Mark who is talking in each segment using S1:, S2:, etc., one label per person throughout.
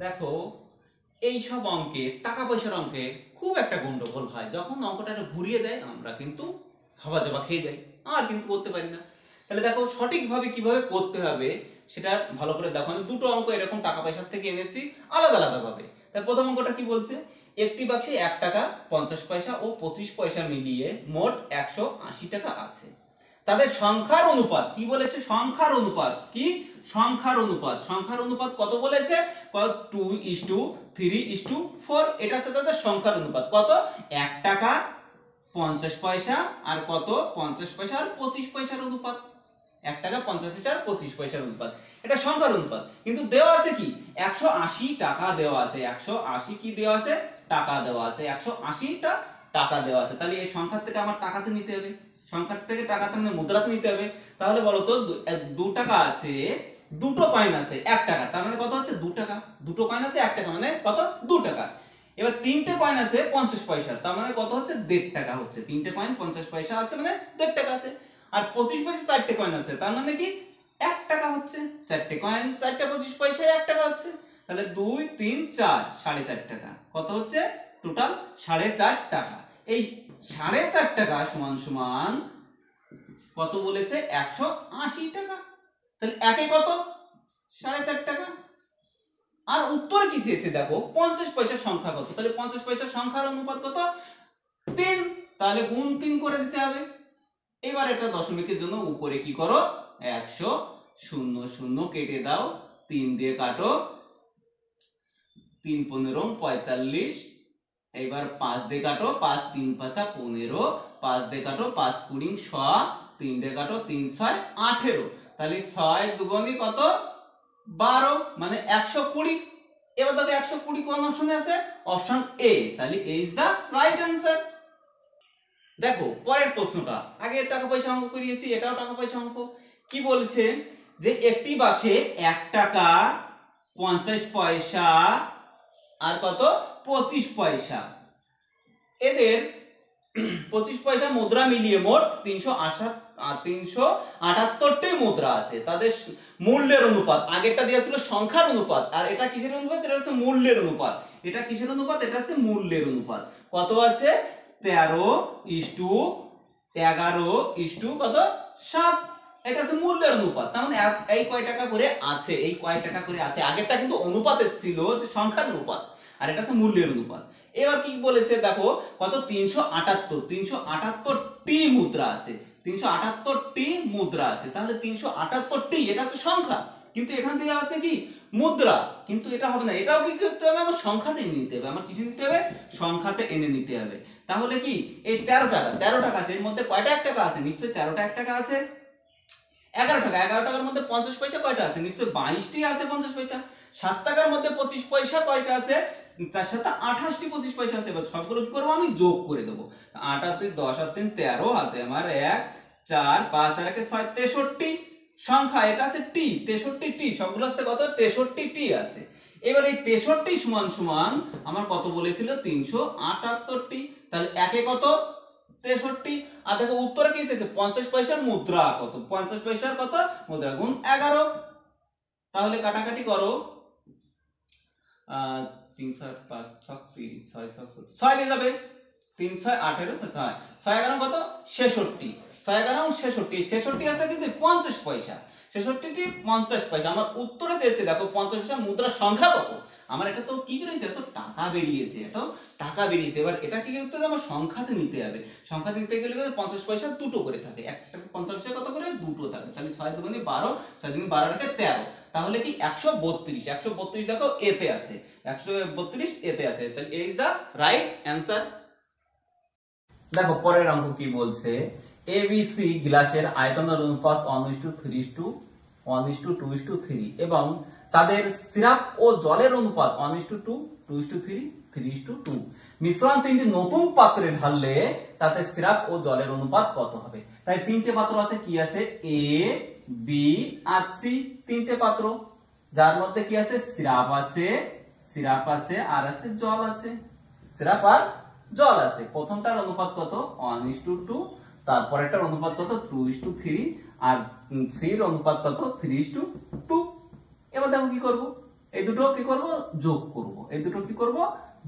S1: দেখো, এই সব অঙ্কে, টাকা পয়সার অঙ্কে খুব একটা গন্ডগোল হয়। যখন অঙ্কটা একটু ঘুরিয়ে দেয় আমরা কিন্তু হাবা জবা খেয়ে যাই, আর কিন্তু করতে পারি না। তাহলে দেখো সঠিকভাবে কিভাবে করতে হবে সেটা ভালো করে দেখো। আমি দুটো অঙ্ক এরকম টাকা পয়সার থেকে এনেছি আলাদা আলাদা ভাবে। তাই প্রথম অঙ্কটা কি বলছে, একটি বাক্সে 1 টাকা 50 পয়সা ও 25 পয়সা মিলিয়ে মোট 180 টাকা আছে। তাদের সংখ্যার অনুপাত কি বলেছে, সংখ্যার অনুপাত কি, সংখ্যার অনুপাত, সংখ্যার অনুপাত কত বলেছে, 2:3:4। এটা হচ্ছে তাদের সংখ্যার অনুপাত। কত, 1 টাকা 50 পয়সা আর কত, 50 পয়সা আর 25 পয়সার অনুপাত। 1 টাকা 50 পয়সা আর 25 পয়সার অনুপাত, এটা সংখ্যার অনুপাত। কিন্তু দেওয়া আছে কি, 180 টাকা দেওয়া আছে। 180 কি দেওয়া আছে, টাকা দেওয়া আছে। 180টা টাকা দেওয়া আছে। তাহলে এই সংখ্যার থেকে আমার টাকাতে নিতে হবে, সংখ্যার থেকে টাকাতে মানে মুদ্রাতে নিতে হবে। তাহলে বলো তো, 2 টাকা আছে, দুটো কয়েন আছে 1 টাকা, তার মানে কত হচ্ছে 2 টাকা। দুটো কয়েন আছে 1 টাকা মানে কত, 2 টাকা। এবার তিনটে কয়েন আছে 50 পয়সা, তার মানে কত হচ্ছে, 1.5 টাকা হচ্ছে। তিনটে কয়েন 50 পয়সা আছে মানে 1.5 টাকা আছে। আর 25 পয়সা 4টে কয়েন আছে, তার মানে কি 1 টাকা হচ্ছে। 4টে কয়েন 4টা 25 পয়সায় 1 টাকা হচ্ছে। তাহলে 2 3 4 4.5 টাকা, কত হচ্ছে টোটাল 4.5 টাকা। এই 4.5 টাকা সমান সমান কত বলেছে, 180 টাকা। তাহলে একে কত, 4.5 টাকা। আর উত্তর কি চেয়েছে দেখো, 50 পয়সার সংখ্যা কত। তাহলে 50 পয়সার সংখ্যার অনুপাত কত, 3। তাহলে গুণ 3 করে দিতে হবে। এবার এটা দশমিকের জন্য উপরে কি করো, 100, 0 0 কেটে দাও, 3 দিয়ে কাটো, 3 15 45। এবার 5 দিয়ে কাটো, 5 3 5 15, 5 দিয়ে কাটো, 5 20 100, 3 দিয়ে কাটো, 3 6 18। তাহলে 6 দুগুণে কত, 12, মানে 120। এবার দেখো 120 কোন অপশনে আছে, অপশন এ। তাহলে এ ইজ দা রাইট অ্যান্সার। দেখো পরের প্রশ্নটা, আগে টাকা পয়সা অঙ্ক করিয়েছি, এটাও টাকা পয়সা অঙ্ক। কি বলছে, যে একটি বাক্সে 1 টাকা 50 পয়সা আর কত, 25 পয়সা, এদের 25 পয়সা মুদ্রা মিলিয়ে মোট 378টি মুদ্রা আছে। তাদের মূল্যের অনুপাত, আগেরটা দেওয়া ছিল সংখ্যার অনুপাত, আর এটা কিসের অনুপাত, এটা হচ্ছে মূল্যের অনুপাত। এটা কিসের অনুপাত, এটা হচ্ছে মূল্যের অনুপাত। কত আছে, 13:11 কত, 7। এটা হচ্ছে মূল্যের অনুপাত। তার মানে এই কয় টাকা করে আছে, এই কয় টাকা করে আছে। আগেরটা কিন্তু অনুপাতের ছিল, যে সংখ্যার অনুপাত, আর এটা হচ্ছে মূল্যের অনুপাত। এবার কি বলেছে দেখো, কত, 378টি মুদ্রা আছে। 378টি মুদ্রা আছে। তাহলে 378টি, এটা হচ্ছে সংখ্যা, কিন্তু এখান থেকে আছে কি, মুদ্রা। কিন্তু এটা হবে না, এটাও কি করতে হবে, আমার সংখ্যাতে এনে নিতে হবে। আমার কিছু নিতে হবে, সংখ্যাতে এনে নিতে হবে। তাহলে কি, এই 13 টাকা, 13 টাকা আছে, এর মধ্যে কয়টা 1 টাকা আছে, নিশ্চয়ই 13টা 1 টাকা আছে। 11 টাকা, 11 টাকার মধ্যে 50 পয়সা কয়টা আছে, নিশ্চয়ই 22টি আছে 50 পয়সা। 7 টাকার মধ্যে 25 পয়সা কয়টা আছে, 4 7 28টি 25 পয়সা আছে। এবার সবগুলো কি করবো, আমি যোগ করে দেবো। 8 আর 3 10 আর 3 13, হাতে আমার 1 4 5 আর 1 6 63 সংখ্যা, এটা আছে টি, 63টি, সবগুলো হচ্ছে কত, 63টি আছে। এবার এই 63 সমান সমান আমার কত বলেছিল, 378টি। তাহলে একে কত, 63। আর দেখো উত্তরে কি এসেছে, 50 পয়সার মুদ্রা কত, 50 পয়সার কত মুদ্রা, গুণ 11। তাহলে কাটাকাটি করো, 3 7 5 6 30 6 6 6 দিয়ে যাবে, 3 6 18 6 6 11 কত, 66। 6 11 66, 66 আছে কিন্তু 50 পয়সা, 66টি 50 পয়সা। আমার উত্তরে চেয়েছে দেখো 50 পয়সা মুদ্রার সংখ্যা কত। আমার এটা তো কি করেছে, তো টাকা বেরিয়েছে, এটা টাকা বেরিয়েছে। এবার এটা কি করতে হবে, আমার সংখ্যাতে নিতে হবে। সংখ্যাতে নিতে গেলে 50 পয়সা দুটো করে থাকে, একটা 50 পয়সা কত করে, দুটো থাকে। তাহলে 6 দুগুণে 12, 6 দুগুণে 12 রাখে 13। তাহলে কি 132, 132 দেখো এতে আছে, 132 এতে আছে। তাহলে এ ইজ দা রাইট অ্যান্সার। দেখো পরের অঙ্ক কি বলছে, এবিসি গ্লাসের আয়তনের অনুপাত 1:3 এবং তাদের সিরাপ ও জলের অনুপাত 1:2 2:3 3:2। মিশ্রণ তিনটি নতুন পাত্রে ঢাললে তাতে সিরাপ ও জলের অনুপাত কত হবে। তাই তিনটে পাত্র আছে, কি আছে, এ বি আর সি, তিনটে পাত্র, যার মধ্যে কি আছে, সিরাপ আছে, সিরাপ আছে আর আছে জল আছে, সিরাপ আর জল আছে। প্রথমটার অনুপাত কত, 1:2, তারপরেরটার অনুপাত কত, 2:3, আর সির অনুপাত কত, 3:2। এবার দেখো কি করব, এই দুটো কি করব যোগ করব, এই দুটো কি করব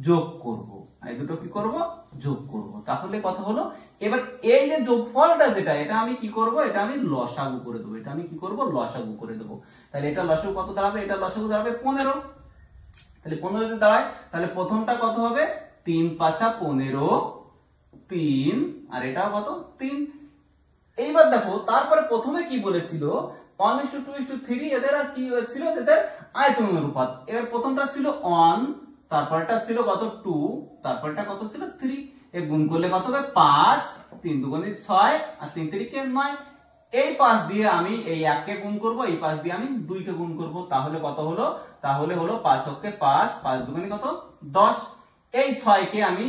S1: যোগ করব, এই দুটো কি করব যোগ করব। তাহলে কথা হলো এবার এই যে যোগফলটা যেটা এটা আমি কি করব, এটা আমি লসাগু করে দেবো, এটা আমি কি করব লসাগু করে দেবো। তাহলে এটা লসাগু কত দাঁড়াবে, এটা লসাগু দাঁড়াবে 15। তাহলে 15 যদি দাঁড়ায় তাহলে প্রথমটা কত হবে 3 5 15 3 আর এটাও কত 3। এইবার দেখো তারপরে প্রথমে কি বলেছিল 1:2:3 এদের আর কি ছিল এদের আয়তন অনুপাত। এবার প্রথমটা ছিল 1, তারপরটা ছিল কত 2, তারপরটা কত ছিল 3। এ গুণ করলে কত হবে 5, 3 দুগুণে 6 আর 3 3 9। এই 5 দিয়ে আমি এই 1 কে গুণ করব, এই 5 দিয়ে আমি 2 কে গুণ করব। তাহলে কত হলো, তাহলে হলো 5 অক্ষে 5, 5 দুগুণে কত 10। এই 6 কে আমি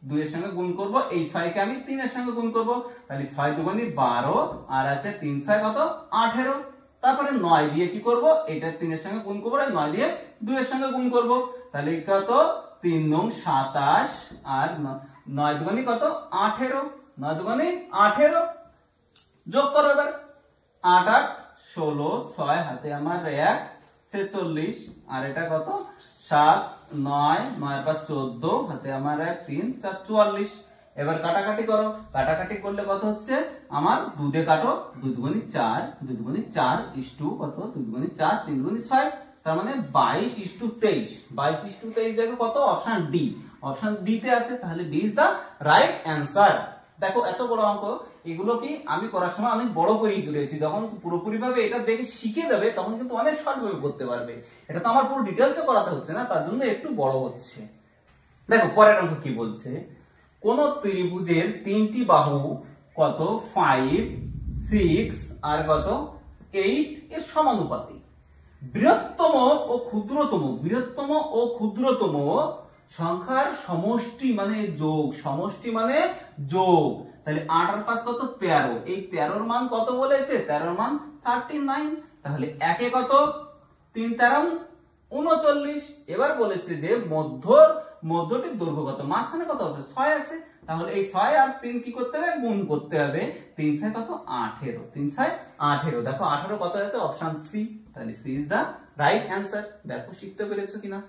S1: 2 এর সঙ্গে গুণ করব, এই 6 কে আমি 3 এর সঙ্গে গুণ করব। তাহলে 6 দুগুণে 12 আর আছে 3 6 কত 18। তারপরে 9 দিয়ে কি করব, এটা 3 এর সঙ্গে গুণ করব আর 9 দিয়ে 2 এর সঙ্গে গুণ করব। তাহলে কত 3 9 27 আর 9 দুগুণে কত 18, 9 দুগুণে 18। যোগ করো এবার 8 8 16, 6 হাতে আমার 1 46 আর এটা কত 7 9 9 5 14 হাতে আমার 1 3 4 44। এবার কাটাকাটি করো, কাটাকাটি করলে কত হচ্ছে আমার 2 দিয়ে কাটো, 2 দুগুণে 4, 2 দুগুণে 4 ইস্টু কত 2 দুগুণে 4 3 দুগুণে 6, তার মানে 22:23। 22:23 দেখো কত অপশন ডি, অপশন ডি তে আছে। তাহলে D is the right answer. দেখো এত বড় অঙ্ক, এগুলো কি আমি করার সময় অনেক বড় করেই করেছি। যখন পুরোপুরি ভাবে এটা দেখে শিখে যাবে তখন কিন্তু অনেক শর্ট ভাবে করতে পারবে। এটা তো আমার পুরো ডিটেইলসে করাতে হচ্ছে না, তার জন্য একটু বড় হচ্ছে। দেখো পরের অঙ্ক কি বলছে, কোন ত্রিভুজের 3টি বাহু কত 5 6 আর কত 8 এর সমানুপাতিক। বৃহত্তম ও ক্ষুদ্রতম, বৃহত্তম ও ক্ষুদ্রতম সংখ্যার সমষ্টি মানে যোগ, সমষ্টি মানে যোগ। তাহলে 8 আর 5 কত 13, এই 13 এর মান কত বলেছে, 13 এর মান 39। তাহলে একে কত 3 13 39। এবার বলেছে যে মধ্যটির দৈর্ঘ্য কত, মাঝখানে কত আছে 6 আছে। তাহলে এই 6 আর 3 কি করতে হবে গুণ করতে হবে, 3 6 কত 18, 3 6 18। দেখো 18 কত আছে অপশন সি। তাহলে C is the right answer. দেখো শিখতে পেরেছো কিনা।